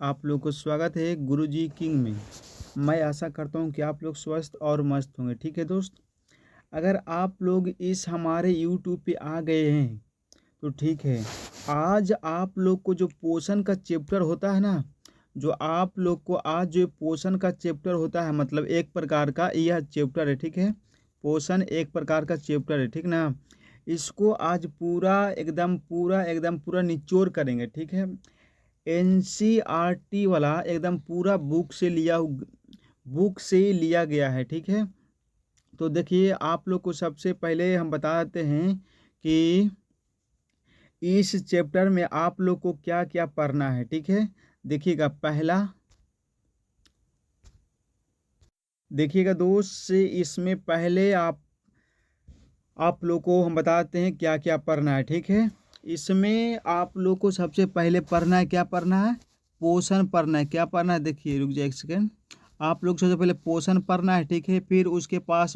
आप लोग को स्वागत है गुरुजी किंग में। मैं आशा करता हूँ कि आप लोग स्वस्थ और मस्त होंगे। ठीक है दोस्त, अगर आप लोग इस हमारे यूट्यूब पे आ गए हैं तो ठीक है। आज आप लोग को जो पोषण का चैप्टर होता है ना, जो आप लोग को आज जो पोषण का चैप्टर होता है, मतलब एक प्रकार का यह चैप्टर है। ठीक है, पोषण एक प्रकार का चैप्टर है, ठीक ना। इसको आज पूरा निचोड़ करेंगे। ठीक है, एनसीईआरटी वाला एकदम पूरा बुक से लिया गया है। ठीक है, तो देखिए आप लोग को सबसे पहले हम बता देते हैं कि इस चैप्टर में आप लोग को क्या क्या पढ़ना है। ठीक है, देखिएगा दोस्त से इसमें पहले आप लोग को हम बताते हैं क्या क्या पढ़ना है। ठीक है, इसमें आप लोग को सबसे पहले पढ़ना है, क्या पढ़ना है, पोषण पढ़ना है। क्या पढ़ना है, देखिए रुक जाए एक सेकेंड। आप लोग सबसे पहले पोषण पढ़ना है। ठीक है, फिर उसके पास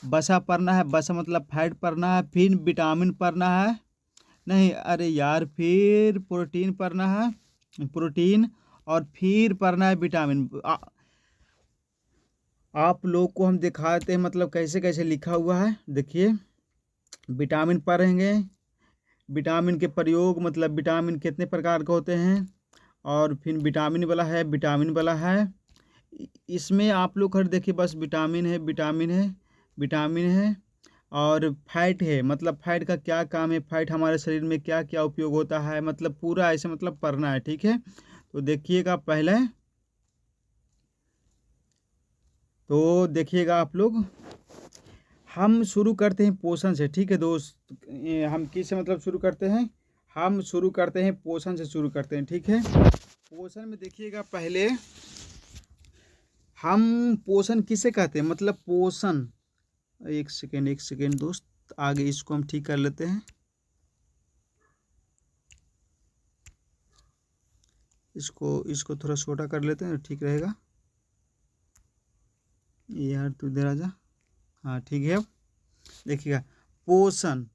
बसा पढ़ना है, बसा मतलब फैट पढ़ना है, फिर विटामिन पढ़ना है, नहीं अरे यार, फिर प्रोटीन पढ़ना है, प्रोटीन, और फिर पढ़ना है विटामिन। आप लोग को हम दिखाते हैं मतलब कैसे कैसे लिखा हुआ है। देखिए, विटामिन पढ़ेंगे, विटामिन के प्रयोग मतलब विटामिन कितने प्रकार के होते हैं, और फिर विटामिन वाला है। इसमें आप लोग खैर देखिए, बस विटामिन है और फैट है, मतलब फैट का क्या काम है, फैट हमारे शरीर में क्या क्या उपयोग होता है, मतलब पूरा ऐसे मतलब पढ़ना है। ठीक है, तो देखिएगा आप लोग, हम शुरू करते हैं पोषण से। ठीक है दोस्त, हम किस से मतलब शुरू करते हैं, हम शुरू करते हैं पोषण से शुरू करते हैं। ठीक है, पोषण में देखिएगा पहले हम पोषण किसे कहते हैं, मतलब पोषण, एक सेकेंड दोस्त, आगे इसको हम ठीक कर लेते हैं, इसको थोड़ा छोटा कर लेते हैं, ठीक रहेगा। यार तू इधर आ जा, हाँ ठीक है। अब देखिएगा, पोषण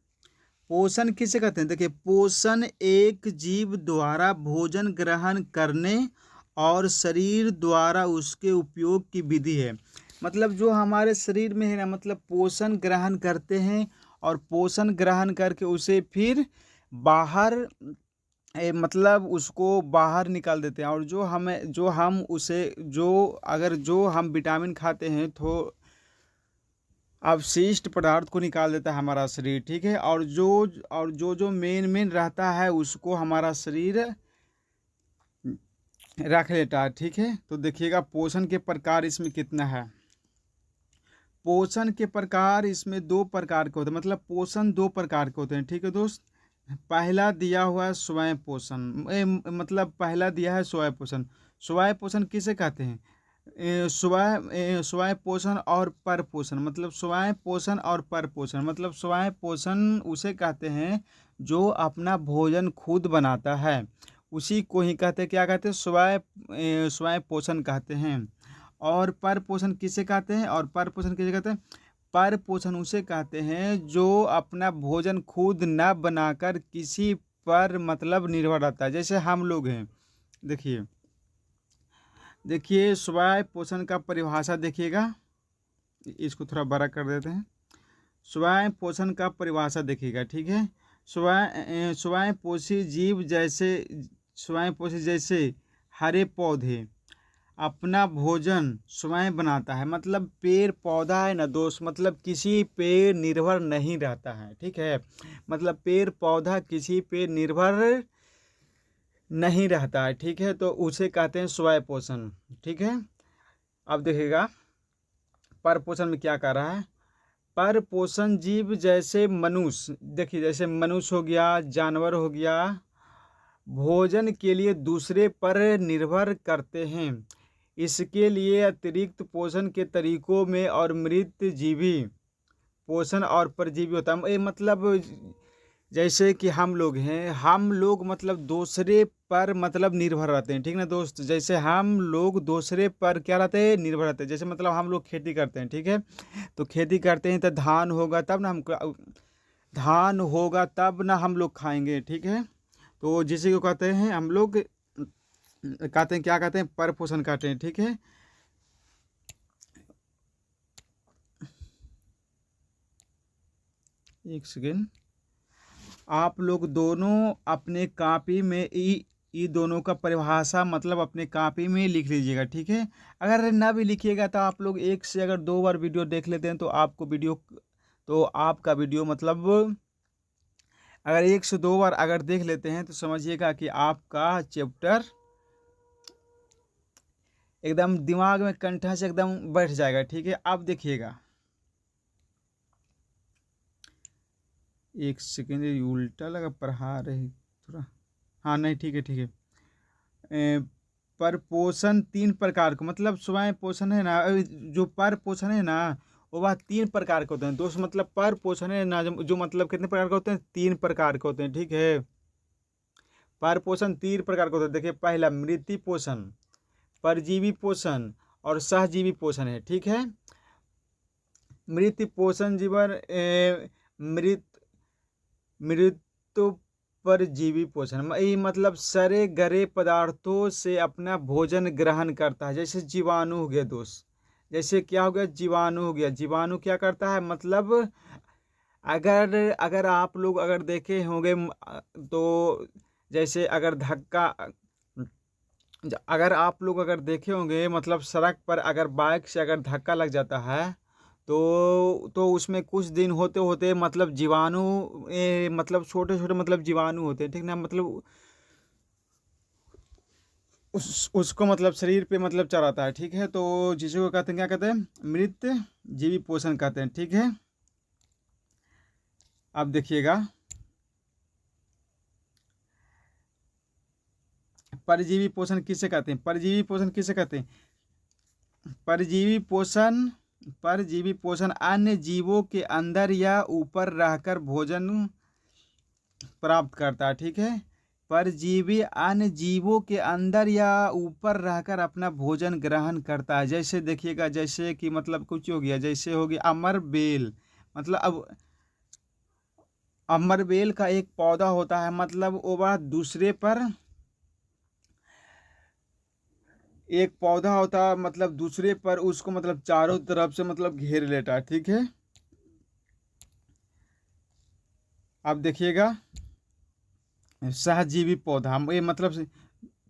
पोषण किसे कहते हैं, देखिए पोषण एक जीव द्वारा भोजन ग्रहण करने और शरीर द्वारा उसके उपयोग की विधि है। मतलब जो हमारे शरीर में है ना, मतलब पोषण ग्रहण करते हैं और पोषण ग्रहण करके उसे फिर बाहर मतलब उसको बाहर निकाल देते हैं, और जो हम विटामिन खाते हैं तो अवशिष्ट पदार्थ को निकाल देता है हमारा शरीर। ठीक है, और जो मेन रहता है उसको हमारा शरीर रख लेता है। ठीक है, तो देखिएगा पोषण के प्रकार इसमें कितना है। पोषण के प्रकार इसमें दो प्रकार के होते हैं, मतलब पोषण दो प्रकार के होते हैं। ठीक है दोस्त, पहला दिया हुआ है स्वयं पोषण, मतलब पहला दिया है स्वयं पोषण। स्वयं पोषण किसे कहते हैं, स्वयं पोषण और पर पोषण, मतलब स्वयं पोषण और पर पोषण, मतलब स्वयं पोषण उसे कहते हैं जो अपना भोजन खुद बनाता है, उसी को ही कहते हैं, क्या कहते हैं, स्वयं पोषण कहते हैं। और पर पोषण किसे कहते हैं, और पर पोषण किसे कहते हैं, पर पोषण उसे कहते हैं जो अपना भोजन खुद न बनाकर किसी पर मतलब निर्भर रहता है, जैसे हम लोग हैं। देखिए स्वयं पोषण का परिभाषा देखिएगा, इसको थोड़ा बड़ा कर देते हैं। स्वयं पोषण का परिभाषा देखिएगा। ठीक है, स्वयं पोषी जीव जैसे हरे पौधे अपना भोजन स्वयं बनाता है, मतलब पेड़ पौधा है ना दोस्त, मतलब किसी पे निर्भर नहीं रहता है। ठीक है, मतलब पेड़ पौधा किसी पे निर्भर नहीं रहता है। ठीक है, तो उसे कहते हैं स्वयं पोषण। ठीक है, अब देखिएगा पर पोषण में क्या कर रहा है। पर पोषण जीव जैसे मनुष्य, देखिए जैसे मनुष्य हो गया, जानवर हो गया, भोजन के लिए दूसरे पर निर्भर करते हैं। इसके लिए अतिरिक्त पोषण के तरीकों में और मृत जीवी पोषण और परजीवी होता है। मतलब जैसे कि हम लोग हैं, हम लोग मतलब दूसरे पर मतलब निर्भर रहते हैं। ठीक ना दोस्त, जैसे हम लोग दूसरे पर क्या रहते हैं, निर्भर रहते हैं। जैसे मतलब हम लोग खेती करते हैं। ठीक है, तो खेती करते हैं तो धान होगा तब ना हम लोग खाएंगे। ठीक है, तो जिसे को कहते हैं हम लोग कहते हैं, क्या कहते हैं, पर पोषण कहते हैं। ठीक है, एक सेकेंड, आप लोग दोनों अपने कॉपी में ई दोनों का परिभाषा मतलब अपने कॉपी में लिख लीजिएगा। ठीक है, अगर ना भी लिखिएगा तो आप लोग एक से अगर 2 बार वीडियो देख लेते हैं तो आपका वीडियो मतलब अगर 1 से 2 बार अगर देख लेते हैं तो समझिएगा कि आपका चैप्टर एकदम दिमाग में कंठा से एकदम बैठ जाएगा। ठीक है, आप देखिएगा, एक सेकेंड, ये उल्टा लगा पढ़ा रहे थोड़ा। हाँ नहीं, ठीक है ठीक है। पर पोषण 3 प्रकार का मतलब स्वयं पोषण है ना, जो पर पोषण है ना वो बात 3 प्रकार के होते हैं दोस्त। मतलब पर पोषण है ना जो मतलब कितने प्रकार के होते हैं, 3 प्रकार के होते हैं। ठीक है, पर पोषण 3 प्रकार के होते हैं। देखिए, पहला मृति पोषण, परजीवी पोषण और सहजीवी पोषण है। ठीक है, मृत पोषण जीवन मृत मृत्यु परजीवी पोषण ये मतलब सड़े गले पदार्थों से अपना भोजन ग्रहण करता है। जैसे जीवाणु हो गया दोस्त, जैसे क्या हो गया, जीवाणु हो गया। जीवाणु क्या करता है मतलब अगर अगर आप लोग अगर देखे होंगे तो जैसे अगर आप लोग अगर देखे होंगे मतलब सड़क पर अगर बाइक से अगर धक्का लग जाता है तो उसमें कुछ दिन होते होते मतलब जीवाणु मतलब छोटे छोटे मतलब जीवाणु होते हैं। ठीक ना, मतलब उसको मतलब शरीर पे मतलब चढ़ाता है। ठीक है, तो जिसको कहते हैं, क्या कहते हैं, मृत जीवी पोषण कहते हैं। ठीक है, अब देखिएगा, परजीवी पोषण किसे कहते हैं, परजीवी पोषण किसे कहते हैं, परजीवी पोषण परजीवी पोषण अन्य जीवों के अंदर या ऊपर रहकर भोजन प्राप्त करता है। ठीक है, परजीवी अन्य जीवों के अंदर या ऊपर रहकर अपना भोजन ग्रहण करता है। जैसे देखिएगा, जैसे कि मतलब कुछ हो गया, जैसे हो गया अमर बेल, मतलब अब अमर बेल का एक पौधा होता है, मतलब वो बात दूसरे पर एक पौधा होता है मतलब दूसरे पर उसको मतलब चारों तरफ से मतलब घेर लेता है। ठीक है, अब देखिएगा, सहजीवी पौधा ये मतलब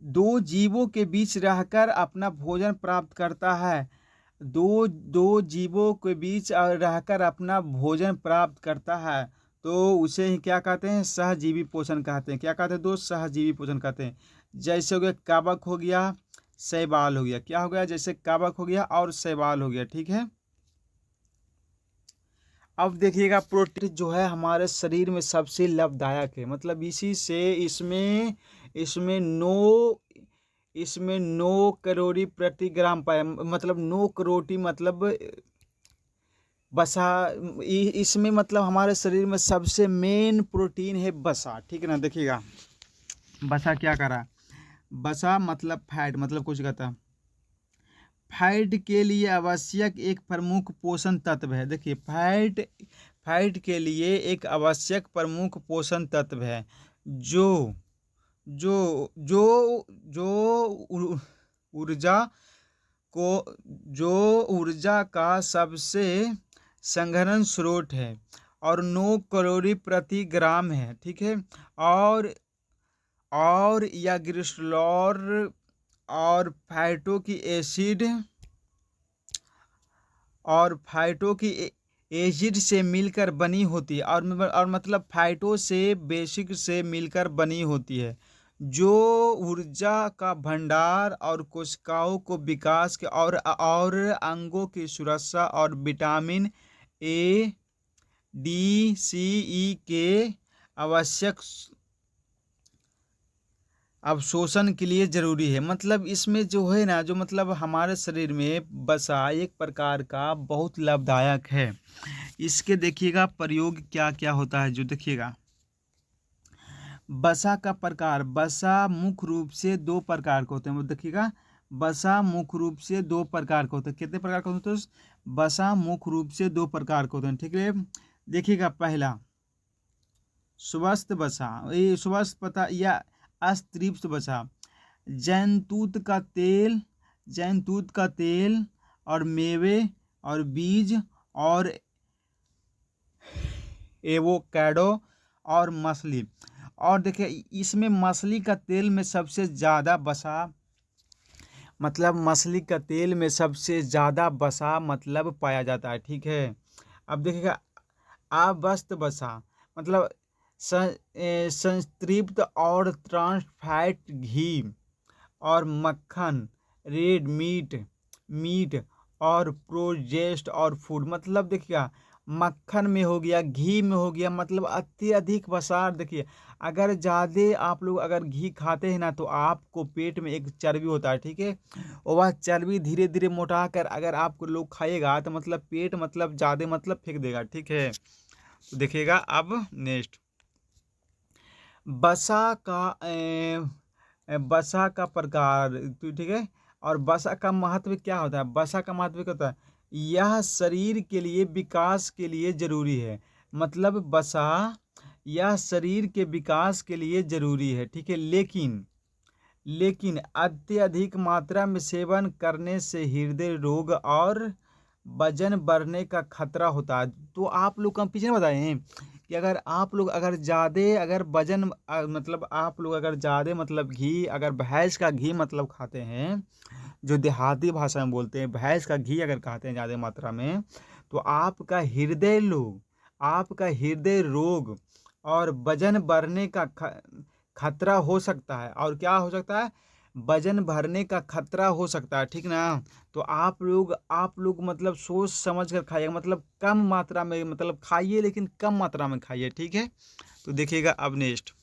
दो जीवों के बीच रहकर अपना भोजन प्राप्त करता है। दो दो जीवों के बीच रहकर अपना भोजन प्राप्त करता है तो उसे ही क्या कहते हैं, सहजीवी पोषण कहते हैं। क्या कहते हैं दोस्त, सहजीवी पोषण कहते हैं। जैसे हो गया कवक हो गया, शैवाल हो गया। क्या हो गया, जैसे कवक हो गया और शैवाल हो गया। ठीक है, अब देखिएगा, प्रोटीन जो है हमारे शरीर में सबसे लाभदायक है। मतलब इसी से इसमें इसमें नो इसमें 9 कैलोरी प्रति ग्राम पाया, मतलब 9 कैलोरी मतलब बसा इसमें मतलब हमारे शरीर में सबसे मेन प्रोटीन है बसा। ठीक है ना, देखिएगा बसा क्या करा, बसा मतलब फैट, मतलब कुछ कहता फैट के लिए आवश्यक एक प्रमुख पोषण तत्व है। देखिए, फैट के लिए एक आवश्यक प्रमुख पोषण तत्व है जो जो जो जो उ- ऊर्जा को जो ऊर्जा का सबसे संघनन स्रोत है और 9 कैलोरी प्रति ग्राम है। ठीक है, और या ग्लिसरॉल और फैटों की एसिड एसिड से मिलकर बनी होती है, और मतलब फाइटो से बेसिक से मिलकर बनी होती है जो ऊर्जा का भंडार और कोशिकाओं को विकास के और अंगों की सुरक्षा और विटामिन ए, डी, सी, ई के आवश्यक अवशोषण के लिए जरूरी है। मतलब इसमें जो है ना, जो मतलब हमारे शरीर में वसा एक प्रकार का बहुत लाभदायक है। इसके देखिएगा प्रयोग क्या क्या होता है, जो देखिएगा वसा का प्रकार, वसा मुख्य रूप से 2 प्रकार के होते हैं। वो देखिएगा, वसा मुख्य रूप से 2 प्रकार के होते हैं। कितने प्रकार के होते हैं, वसा मुख्य रूप से 2 प्रकार के होते हैं। ठीक है, देखिएगा, पहला स्वस्थ वसा, ये स्वस्थ पता या अस्त्रिप्त वसा, जैतूत का तेल और मेवे और बीज और एवोकाडो और मछली। और देखिए इसमें मछली का तेल में सबसे ज़्यादा वसा, मतलब मछली का तेल में सबसे ज़्यादा वसा मतलब पाया जाता है। ठीक है, अब देखिएगा अवस्थ वसा मतलब संतृप्त और ट्रांस फैट घी और मक्खन, रेड मीट और प्रोजेस्ट और फूड। मतलब देखिएगा मक्खन में हो गया, घी में हो गया, मतलब अत्यधिक वसा। देखिए अगर ज़्यादा आप लोग अगर घी खाते हैं ना तो आपको पेट में एक चर्बी होता है। ठीक है, और वह चर्बी धीरे धीरे मोटा कर अगर आप लोग खाएगा तो मतलब पेट मतलब ज़्यादा मतलब फेंक देगा। ठीक है, तो देखिएगा अब नेक्स्ट बसा का बसा का प्रकार। तो ठीक है, और बसा का महत्व क्या होता है? बसा का महत्व क्या होता है? यह शरीर के लिए विकास के लिए जरूरी है। मतलब बसा यह शरीर के विकास के लिए जरूरी है। ठीक है, लेकिन अत्यधिक मात्रा में सेवन करने से हृदय रोग और वजन बढ़ने का खतरा होता है। तो आप लोग हम पीछे बताए हैं कि अगर आप लोग अगर ज़्यादा अगर वजन मतलब आप लोग अगर ज़्यादा मतलब घी अगर भैंस का घी मतलब खाते हैं, जो देहाती भाषा में बोलते हैं भैंस का घी अगर खाते हैं ज़्यादा मात्रा में, तो आपका हृदय रोग और वजन बढ़ने का खतरा हो सकता है। और क्या हो सकता है? वजन बढ़ने का खतरा हो सकता है। ठीक ना, तो आप लोग मतलब सोच समझ कर खाइए, मतलब कम मात्रा में मतलब खाइए, लेकिन कम मात्रा में खाइए। ठीक है, तो देखिएगा अब नेक्स्ट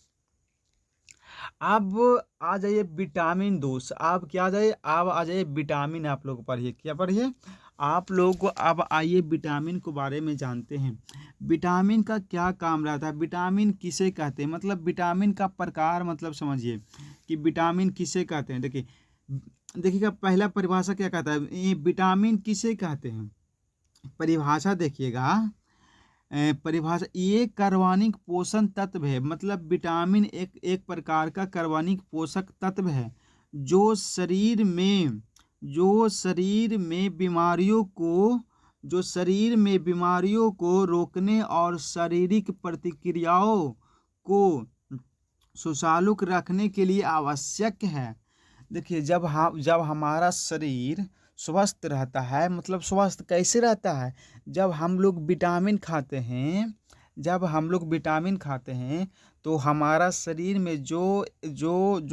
अब आ जाइए विटामिन दोस्त। आप क्या आ जाइए, अब आ जाइए विटामिन। आप लोग पढ़िए, क्या पढ़िए आप लोग को। अब आइए विटामिन के बारे में जानते हैं। विटामिन का क्या काम रहता है? विटामिन किसे कहते हैं? मतलब विटामिन का प्रकार मतलब समझिए कि विटामिन किसे कहते हैं। देखिएगा पहला परिभाषा क्या कहता है, ये विटामिन किसे कहते हैं? परिभाषा देखिएगा, परिभाषा ये कार्बनिक पोषण तत्व है। मतलब विटामिन एक प्रकार का कार्बनिक पोषक तत्व है जो शरीर में बीमारियों को रोकने और शारीरिक प्रतिक्रियाओं को सुचारू रखने के लिए आवश्यक है। देखिए जब हमारा शरीर स्वस्थ रहता है, मतलब स्वस्थ कैसे रहता है? जब हम लोग विटामिन खाते हैं, तो हमारा शरीर में जो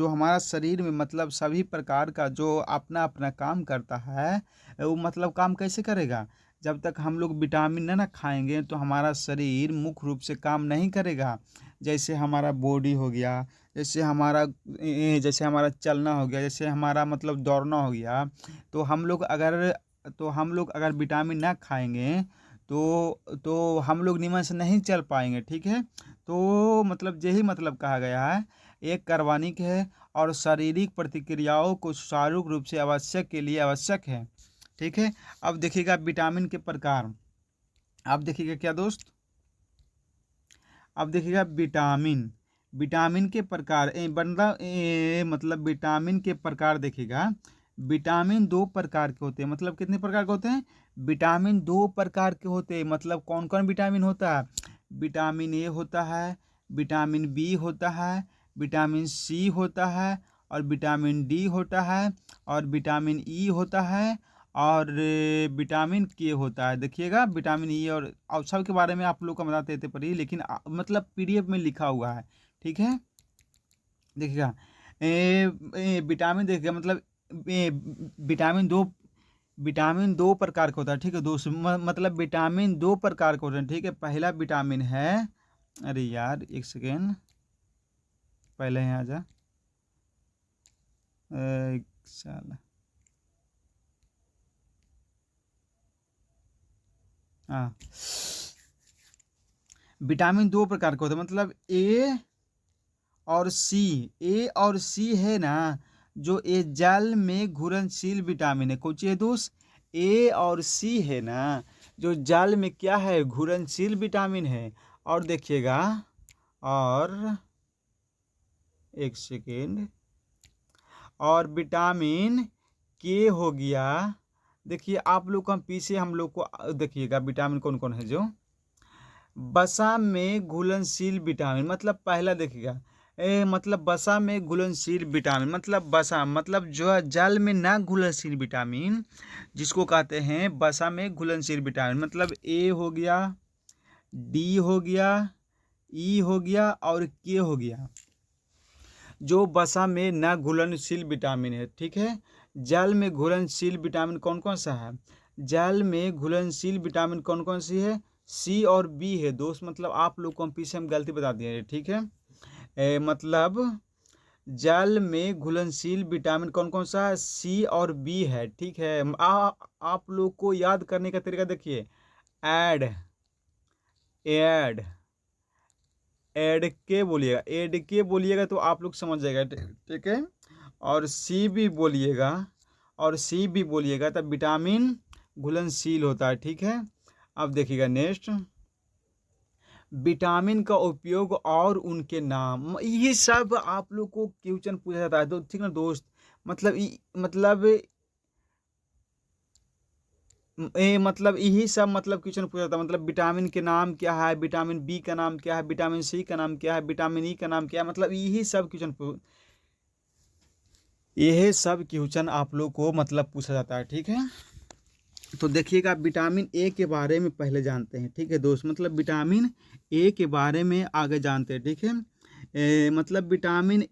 हमारा शरीर में मतलब सभी प्रकार का जो अपना अपना काम करता है, वो मतलब काम कैसे करेगा? जब तक हम लोग विटामिन ना खाएंगे तो हमारा शरीर मुख्य रूप से काम नहीं करेगा। जैसे हमारा बॉडी हो गया, जैसे हमारा चलना हो गया, जैसे हमारा मतलब दौड़ना हो गया। तो हम लोग अगर विटामिन ना खाएंगे तो हम लोग निमन से नहीं चल पाएंगे। ठीक है, तो मतलब यही मतलब कहा गया है, एक कार्बनिक है और शारीरिक प्रतिक्रियाओं को सुचारू रूप से आवश्यक है। ठीक है, अब देखिएगा विटामिन के प्रकार। अब देखिएगा क्या दोस्त, अब देखिएगा विटामिन के प्रकार मतलब विटामिन के प्रकार देखिएगा। विटामिन दो प्रकार के होते हैं। मतलब कितने प्रकार के होते हैं? विटामिन दो प्रकार के होते हैं। मतलब कौन कौन विटामिन होता है? विटामिन ए होता है, विटामिन बी होता है, विटामिन सी होता है, और विटामिन डी होता है, और विटामिन ई होता है, और विटामिन के होता है। देखिएगा विटामिन ई और सब के बारे में आप लोग को बताते थे पढ़िए, लेकिन मतलब पीडीएफ में लिखा हुआ है। ठीक है, देखिएगा विटामिन देखिएगा मतलब ए, विटामिन दो प्रकार का होता है। ठीक है दोस्त, मतलब विटामिन दो प्रकार का होता है। ठीक है, पहला विटामिन है, अरे यार एक सेकेंड, पहले यहाँ आ जा साला, हाँ विटामिन दो प्रकार का होता है। मतलब ए और सी है ना, जो ये जल में घुलनशील विटामिन है। कौन है दोस्त? ए और सी है ना, जो जल में क्या है, घुलनशील विटामिन है। और देखिएगा, और एक सेकेंड, और विटामिन के हो गया। देखिए आप लोग का पीछे हम लोग को देखिएगा विटामिन कौन कौन है जो वसा में घुलनशील विटामिन, मतलब पहला देखिएगा मतलब वसा में घुलनशील विटामिन, मतलब वसा मतलब जो है जल में ना घुलनशील विटामिन जिसको कहते हैं वसा में घुलनशील विटामिन, मतलब ए हो गया, डी हो गया, ई हो गया और के हो गया, जो वसा में न घुलनशील विटामिन है। ठीक है, जल में घुलनशील विटामिन कौन कौन सा है? जल में घुलनशील विटामिन कौन कौन सी है? सी और बी है दोस्त, मतलब आप लोग को हम पीछे हम गलती बता दिए। ठीक है, मतलब जल में घुलनशील विटामिन कौन कौन सा है? सी और बी है। ठीक है, आप लोग को याद करने का तरीका देखिए, एड एड एड के बोलिएगा, एड के बोलिएगा तो आप लोग समझ जाएगा। ठीक है, और सी भी बोलिएगा, और सी भी बोलिएगा तब विटामिन घुलनशील होता है। ठीक है, अब देखिएगा नेक्स्ट, विटामिन का उपयोग और उनके नाम, ये सब आप लोग को क्वेश्चन पूछा जाता है। तो ठीक ना दोस्त, मतलब यही सब मतलब क्वेश्चन पूछा जाता है। मतलब विटामिन के नाम क्या है, विटामिन बी का नाम क्या है, विटामिन सी का नाम क्या है, विटामिन ई का नाम क्या है, मतलब यही सब क्वेश्चन आप लोग को मतलब पूछा जाता है। ठीक है, तो देखिएगा विटामिन ए के बारे में पहले जानते हैं। ठीक है दोस्त, मतलब विटामिन ए के बारे में आगे जानते हैं। ठीक है, मतलब विटामिन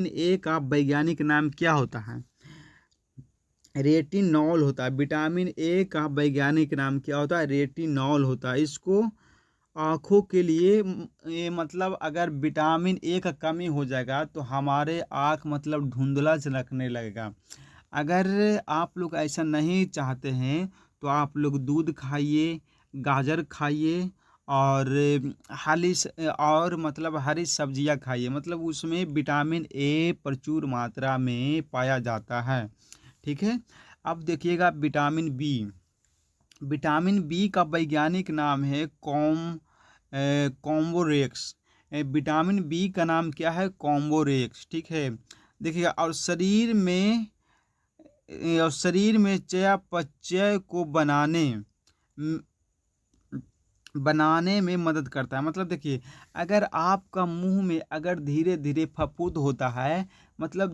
ए का वैज्ञानिक नाम क्या होता है? रेटिनॉल होता है। विटामिन ए का वैज्ञानिक नाम क्या होता है? रेटिनॉल होता है। इसको आँखों के लिए ये मतलब अगर विटामिन ए का कमी हो जाएगा तो हमारे आँख मतलब धुंधला झलकने लगेगा। अगर आप लोग ऐसा नहीं चाहते हैं तो आप लोग दूध खाइए, गाजर खाइए और और मतलब हरी सब्जियां खाइए, मतलब उसमें विटामिन ए प्रचुर मात्रा में पाया जाता है। ठीक है, अब देखिएगा विटामिन बी का वैज्ञानिक नाम है कॉम्बोरेक्स। विटामिन बी का नाम क्या है? कॉम्बोरेक्स। ठीक है, देखिएगा और शरीर में चयापचय को बनाने में मदद करता है। मतलब देखिए, अगर आपका मुंह में अगर धीरे धीरे फफूंद होता है, मतलब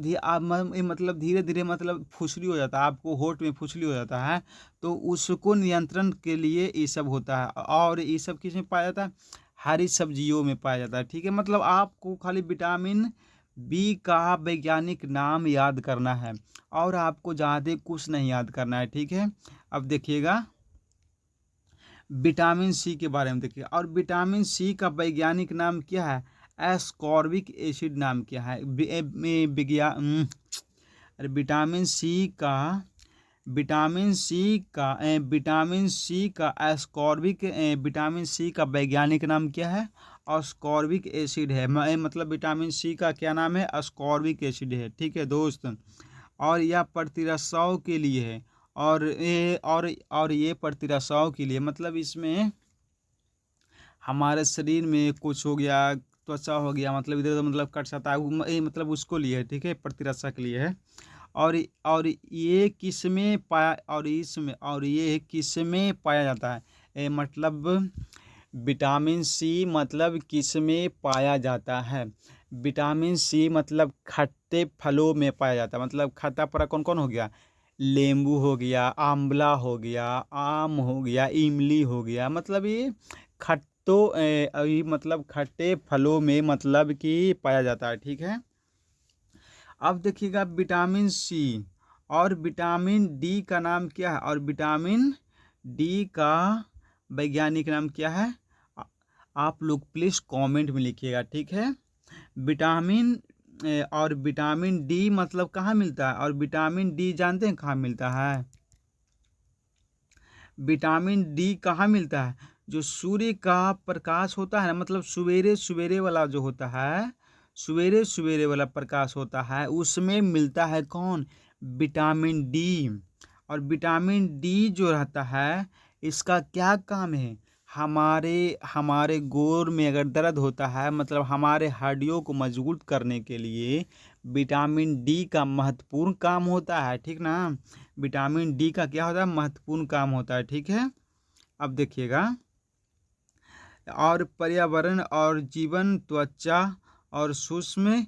मतलब धीरे धीरे मतलब फुसली हो जाता है, आपको होंठ में फुसली हो जाता है, तो उसको नियंत्रण के लिए ये सब होता है। और ये सब किस में पाया जाता है? हरी सब्जियों में पाया जाता है। ठीक है, मतलब आपको खाली विटामिन बी का वैज्ञानिक नाम याद करना है और आपको ज़्यादा कुछ नहीं याद करना है। ठीक है, अब देखिएगा विटामिन सी के बारे में देखिए, और विटामिन सी का वैज्ञानिक नाम क्या है? एस्कॉर्बिक एसिड नाम क्या है? अरे विटामिन सी का वैज्ञानिक नाम क्या है? एस्कॉर्बिक एसिड है। मतलब विटामिन सी का क्या नाम है? एस्कॉर्बिक एसिड है। ठीक है दोस्त, और यह प्रतिरक्षाओं के लिए है, और ये प्रतिरक्षाओं के लिए मतलब इसमें हमारे शरीर में कुछ हो गया, त्वचा हो गया, मतलब इधर उधर मतलब कट सकता है, ये मतलब उसको लिए है। ठीक है, प्रतिरक्षा के लिए है। और ये किस में पाया, और ये किस में पाया जाता है? मतलब विटामिन सी मतलब किस में पाया जाता है? विटामिन सी मतलब खट्टे फलों में पाया जाता है। मतलब खट्टा फल कौन कौन हो गया? नींबू हो गया, आंवला हो गया, आम हो गया, इमली हो गया, मतलब ये अभी मतलब खट्टे फलों में मतलब कि पाया जाता है। ठीक है, अब देखिएगा विटामिन सी और विटामिन डी का नाम क्या है? और विटामिन डी का वैज्ञानिक नाम क्या है? आप लोग प्लीज़ कमेंट में लिखिएगा। ठीक है, विटामिन और विटामिन डी मतलब कहाँ मिलता है? और विटामिन डी जानते हैं कहाँ मिलता है? विटामिन डी कहाँ मिलता है? जो सूर्य का प्रकाश होता है ना, मतलब सवेरे सवेरे वाला जो होता है, सवेरे सवेरे वाला प्रकाश होता है, उसमें मिलता है कौन? Vitamin D. और विटामिन डी जो रहता है, इसका क्या काम है? हमारे हमारे गोर में अगर दर्द होता है, मतलब हमारे हड्डियों को मजबूत करने के लिए विटामिन डी का महत्वपूर्ण काम होता है, ठीक ना। विटामिन डी का क्या होता है, महत्वपूर्ण काम होता है, ठीक है। अब देखिएगा, और पर्यावरण और जीवन, त्वचा और सूक्ष्म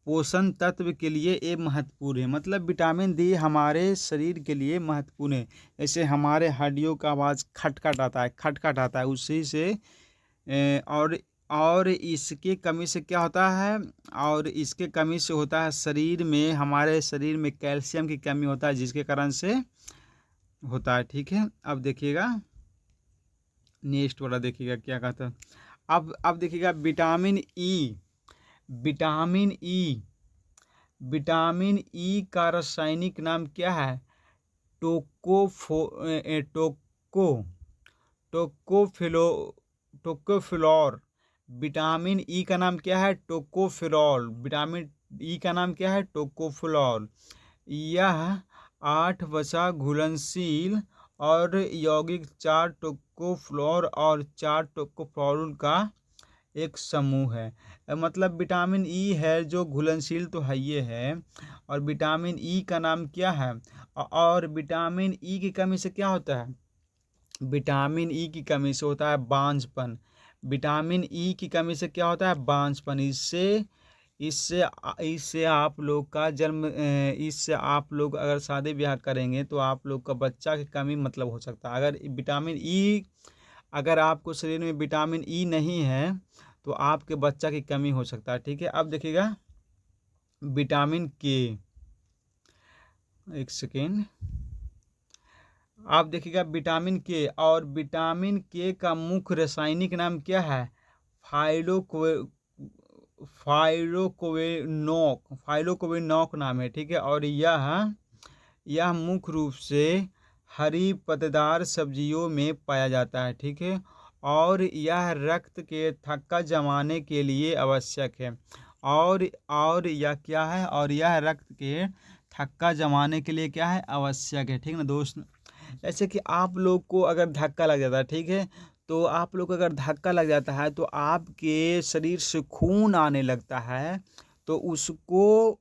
पोषण तत्व के ये महत्वपूर्ण है। मतलब विटामिन डी हमारे शरीर के लिए महत्वपूर्ण है। जैसे हमारे हड्डियों का आवाज़ खटखट आता है उसी से और इसके कमी से क्या होता है, और इसके कमी से होता है शरीर में, हमारे शरीर में कैल्शियम की कमी होता है, जिसके कारण से होता है, ठीक है। अब देखिएगा नेक्स्ट वाला, देखिएगा क्या कहता है। अब देखिएगा vitamin E. Vitamin E vitamin E का रासायनिक नाम क्या है, टोकोफिलोर। विटामिन ई का नाम क्या है, टोकोफिलोर। विटामिन ई का नाम क्या है, टोकोफिलोर। यह 8 वसा घुलनशील और यौगिक 4 टोकोफ्लोर और 4 टोकोफोरुल का एक समूह है। मतलब विटामिन ई है जो घुलनशील तो है ये है, और विटामिन ई का नाम क्या है, और विटामिन ई की कमी से क्या होता है, विटामिन ई की कमी से होता है बांझपन। विटामिन ई की कमी से क्या होता है, बांझपन। इससे इससे इससे आप लोग का जन्म इससे आप लोग अगर शादी ब्याह करेंगे तो आप लोग का बच्चा की कमी मतलब हो सकता है। अगर विटामिन ई, अगर आपको शरीर में विटामिन ई नहीं है तो आपके बच्चा की कमी हो सकता है, ठीक है। अब देखिएगा विटामिन के, एक सेकेंड। आप देखिएगा विटामिन के, और विटामिन के का मुख्य रासायनिक नाम क्या है, फाइलोकोवेनॉक नाम है, ठीक है। और यह मुख्य रूप से हरी पत्तेदार सब्जियों में पाया जाता है, ठीक है। और यह रक्त के थक्का जमाने के लिए आवश्यक है। और यह क्या है, और यह रक्त के थक्का जमाने के लिए क्या है, आवश्यक है, ठीक ना दोस्त। जैसे कि आप लोग को अगर धक्का लग जाता है, ठीक है, तो आप लोग को अगर धक्का लग जाता है तो आपके शरीर से खून आने लगता है, तो उसको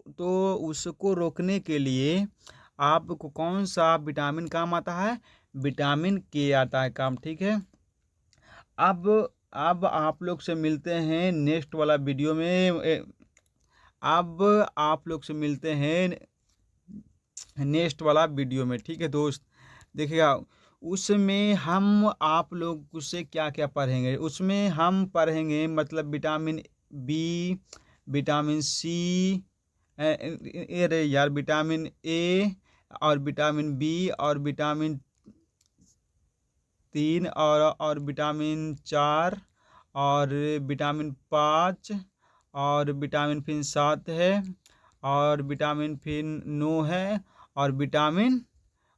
रोकने के लिए आपको कौन सा विटामिन काम आता है, विटामिन के आता है काम, ठीक है। अब आप लोग से मिलते हैं नेक्स्ट वाला वीडियो में। अब आप लोग से मिलते हैं नेक्स्ट वाला वीडियो में, ठीक है दोस्त। देखिएगा उसमें हम आप लोग उससे क्या क्या पढ़ेंगे, उसमें हम पढ़ेंगे मतलब विटामिन बी, विटामिन सी, अरे यार विटामिन ए, और विटामिन बी, और विटामिन 3, और विटामिन 4, और विटामिन 5, और विटामिन फिर 7 है, और विटामिन फिर 9 है, और विटामिन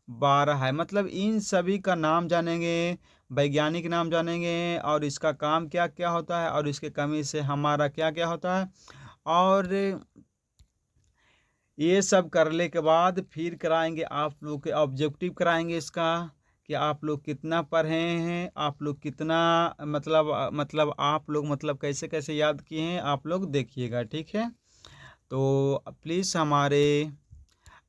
12 है। मतलब इन सभी का नाम जानेंगे, वैज्ञानिक नाम जानेंगे, और इसका काम क्या क्या होता है, और इसके कमी से हमारा क्या क्या होता है। और ये सब करने के बाद फिर कराएंगे आप लोग के ऑब्जेक्टिव कराएंगे इसका, कि आप लोग कितना पढ़े हैं, आप लोग कितना मतलब आप लोग मतलब कैसे कैसे याद किए हैं, आप लोग देखिएगा, ठीक है। तो प्लीज़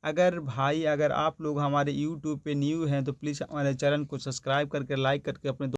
अगर आप लोग हमारे यूट्यूब पे न्यू हैं तो प्लीज़ हमारे चैनल को सब्सक्राइब करके लाइक करके अपने